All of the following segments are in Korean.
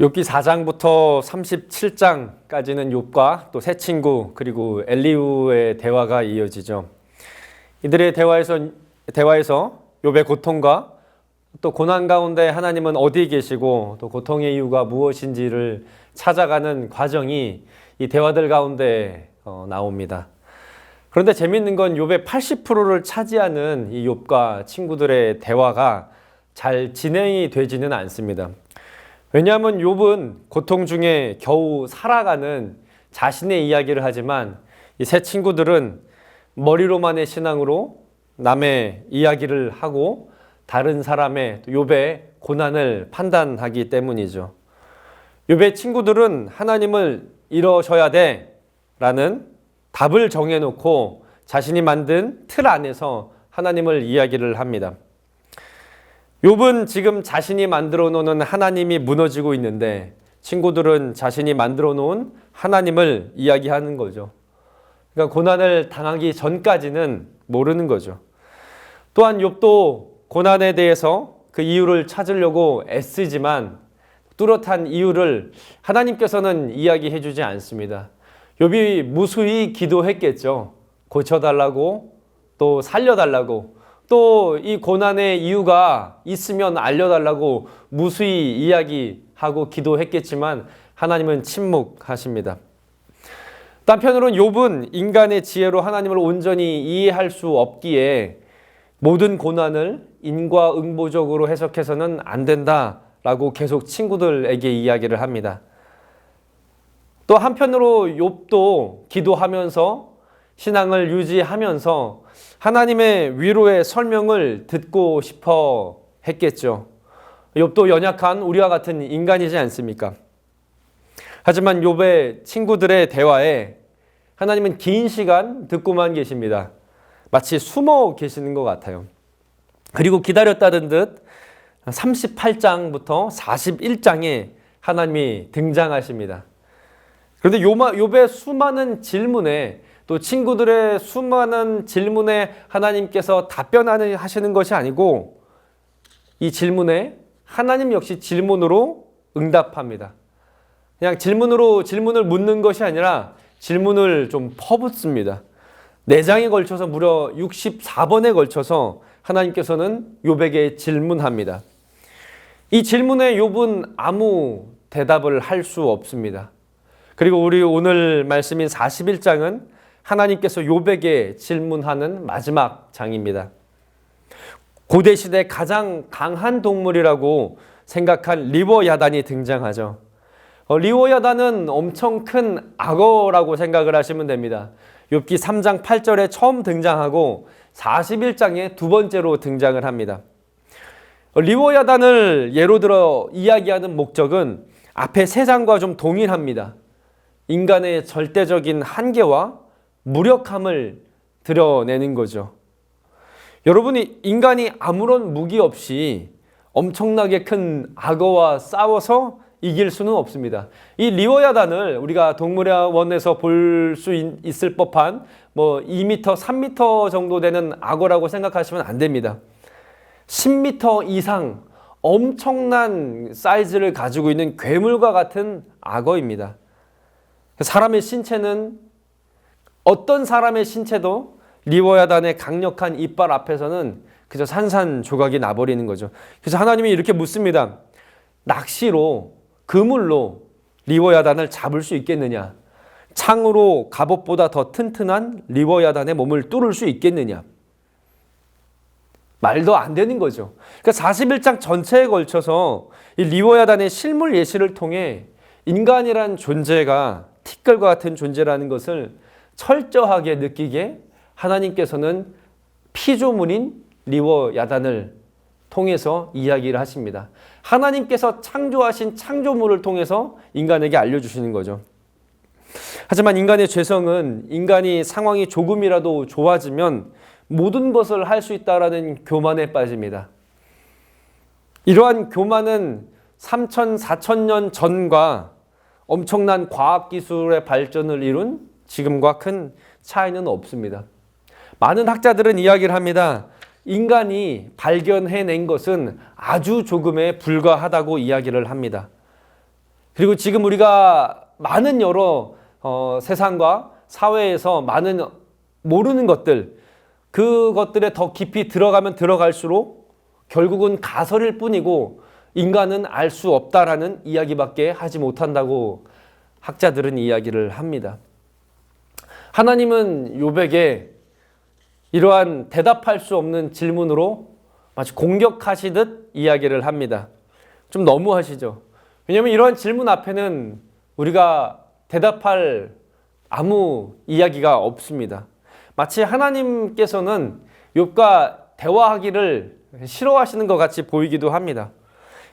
욥기 4장부터 37장까지는 욥과 또 세 친구 그리고 엘리후의 대화가 이어지죠. 이들의 대화에서 욥의 고통과 또 고난 가운데 하나님은 어디 계시고 또 고통의 이유가 무엇인지를 찾아가는 과정이 이 대화들 가운데 나옵니다. 그런데 재미있는 건 욥의 80%를 차지하는 이 욥과 친구들의 대화가 잘 진행이 되지는 않습니다. 왜냐하면 욥은 고통 중에 겨우 살아가는 자신의 이야기를 하지만 이 세 친구들은 머리로만의 신앙으로 남의 이야기를 하고 다른 사람의 욥의 고난을 판단하기 때문이죠. 욥의 친구들은 하나님을 이러셔야 돼 라는 답을 정해놓고 자신이 만든 틀 안에서 하나님을 이야기를 합니다. 욥은 지금 자신이 만들어 놓은 하나님이 무너지고 있는데 친구들은 자신이 만들어 놓은 하나님을 이야기하는 거죠. 그러니까 고난을 당하기 전까지는 모르는 거죠. 또한 욥도 고난에 대해서 그 이유를 찾으려고 애쓰지만 뚜렷한 이유를 하나님께서는 이야기해 주지 않습니다. 욥이 무수히 기도했겠죠. 고쳐달라고, 또 살려달라고, 또 이 고난의 이유가 있으면 알려달라고 무수히 이야기하고 기도했겠지만 하나님은 침묵하십니다. 한편으로는 욥은 인간의 지혜로 하나님을 온전히 이해할 수 없기에 모든 고난을 인과응보적으로 해석해서는 안 된다라고 계속 친구들에게 이야기를 합니다. 또 한편으로 욥도 기도하면서 신앙을 유지하면서 하나님의 위로의 설명을 듣고 싶어 했겠죠. 욥도 연약한 우리와 같은 인간이지 않습니까? 하지만 욥의 친구들의 대화에 하나님은 긴 시간 듣고만 계십니다. 마치 숨어 계시는 것 같아요. 그리고 기다렸다는 듯 38장부터 41장에 하나님이 등장하십니다. 그런데 욥의 수많은 질문에 또 친구들의 수많은 질문에 하나님께서 답변하시는 것이 아니고 이 질문에 하나님 역시 질문으로 응답합니다. 그냥 질문을 묻는 것이 아니라 질문을 좀 퍼붓습니다. 4장에 걸쳐서 무려 64번에 걸쳐서 하나님께서는 욥에게 질문합니다. 이 질문에 욥은 아무 대답을 할 수 없습니다. 그리고 우리 오늘 말씀인 41장은 하나님께서 욥에게 질문하는 마지막 장입니다. 고대시대 가장 강한 동물이라고 생각한 리워야단이 등장하죠. 리워야단은 엄청 큰 악어라고 생각을 하시면 됩니다. 욥기 3장 8절에 처음 등장하고 41장에 두 번째로 등장을 합니다. 리워야단을 예로 들어 이야기하는 목적은 앞에 3장과 좀 동일합니다. 인간의 절대적인 한계와 무력함을 드러내는 거죠. 여러분이 인간이 아무런 무기 없이 엄청나게 큰 악어와 싸워서 이길 수는 없습니다. 이 리워야단을 우리가 동물원에서 볼 수 있을 법한 2m, 3m 정도 되는 악어라고 생각하시면 안 됩니다. 10m 이상 엄청난 사이즈를 가지고 있는 괴물과 같은 악어입니다. 사람의 신체는 어떤 사람의 신체도 리워야단의 강력한 이빨 앞에서는 그저 산산조각이 나버리는 거죠. 그래서 하나님이 이렇게 묻습니다. 낚시로, 그물로 리워야단을 잡을 수 있겠느냐? 창으로 갑옷보다 더 튼튼한 리워야단의 몸을 뚫을 수 있겠느냐? 말도 안 되는 거죠. 그러니까 41장 전체에 걸쳐서 이 리워야단의 실물 예시를 통해 인간이란 존재가 티끌과 같은 존재라는 것을 철저하게 느끼게 하나님께서는 피조물인 리워야단을 통해서 이야기를 하십니다. 하나님께서 창조하신 창조물을 통해서 인간에게 알려주시는 거죠. 하지만 인간의 죄성은 인간이 상황이 조금이라도 좋아지면 모든 것을 할 수 있다라는 교만에 빠집니다. 이러한 교만은 3천, 4천년 전과 엄청난 과학기술의 발전을 이룬 지금과 큰 차이는 없습니다. 많은 학자들은 이야기를 합니다. 인간이 발견해낸 것은 아주 조금에 불과하다고 이야기를 합니다. 그리고 지금 우리가 많은 여러 세상과 사회에서 많은 모르는 것들, 그것들에 더 깊이 들어가면 들어갈수록 결국은 가설일 뿐이고 인간은 알 수 없다라는 이야기밖에 하지 못한다고 학자들은 이야기를 합니다. 하나님은 욥에게 이러한 대답할 수 없는 질문으로 마치 공격하시듯 이야기를 합니다. 좀 너무하시죠? 왜냐하면 이러한 질문 앞에는 우리가 대답할 아무 이야기가 없습니다. 마치 하나님께서는 욥과 대화하기를 싫어하시는 것 같이 보이기도 합니다.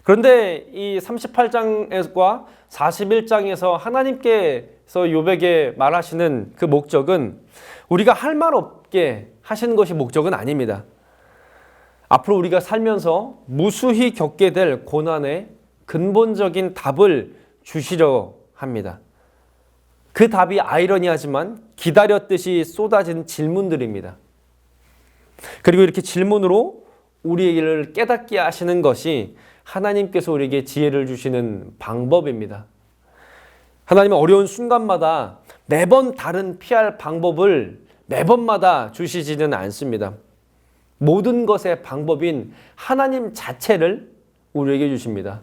그런데 이 38장과 41장에서 하나님께서 욥에게 말하시는 그 목적은 우리가 할 말 없게 하시는 것이 목적은 아닙니다. 앞으로 우리가 살면서 무수히 겪게 될 고난에 근본적인 답을 주시려 합니다. 그 답이 아이러니하지만 기다렸듯이 쏟아진 질문들입니다. 그리고 이렇게 질문으로 우리를 깨닫게 하시는 것이 하나님께서 우리에게 지혜를 주시는 방법입니다. 하나님은 어려운 순간마다 매번 다른 피할 방법을 매번마다 주시지는 않습니다. 모든 것의 방법인 하나님 자체를 우리에게 주십니다.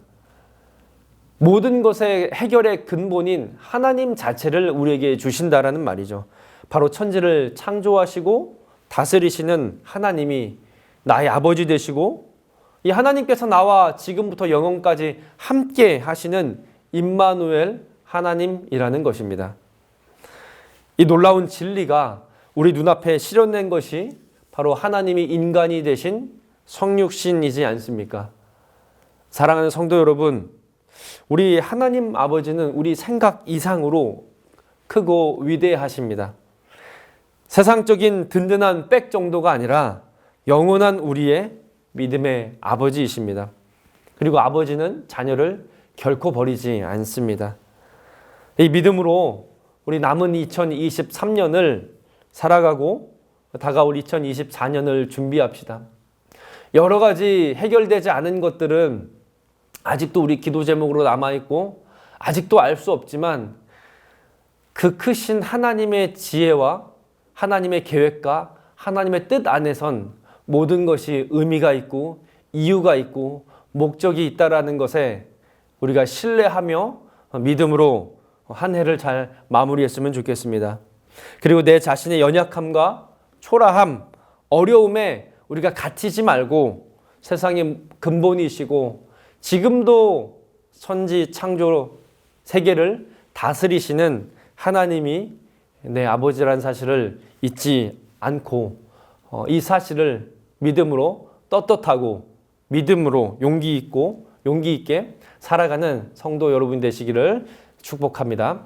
모든 것의 해결의 근본인 하나님 자체를 우리에게 주신다라는 말이죠. 바로 천지를 창조하시고 다스리시는 하나님이 나의 아버지 되시고 이 하나님께서 나와 지금부터 영원까지 함께 하시는 임마누엘 하나님이라는 것입니다. 이 놀라운 진리가 우리 눈앞에 실현된 것이 바로 하나님이 인간이 되신 성육신이지 않습니까? 사랑하는 성도 여러분, 우리 하나님 아버지는 우리 생각 이상으로 크고 위대하십니다. 세상적인 든든한 백 정도가 아니라 영원한 우리의 믿음의 아버지이십니다. 그리고 아버지는 자녀를 결코 버리지 않습니다. 이 믿음으로 우리 남은 2023년을 살아가고 다가올 2024년을 준비합시다. 여러 가지 해결되지 않은 것들은 아직도 우리 기도 제목으로 남아있고 아직도 알 수 없지만 그 크신 하나님의 지혜와 하나님의 계획과 하나님의 뜻 안에선 모든 것이 의미가 있고 이유가 있고 목적이 있다라는 것에 우리가 신뢰하며 믿음으로 한 해를 잘 마무리했으면 좋겠습니다. 그리고 내 자신의 연약함과 초라함, 어려움에 우리가 갇히지 말고 세상의 근본이시고 지금도 천지 창조 세계를 다스리시는 하나님이 내 아버지라는 사실을 잊지 않고 이 사실을 믿음으로 떳떳하고 믿음으로 용기 있게 살아가는 성도 여러분 되시기를 축복합니다.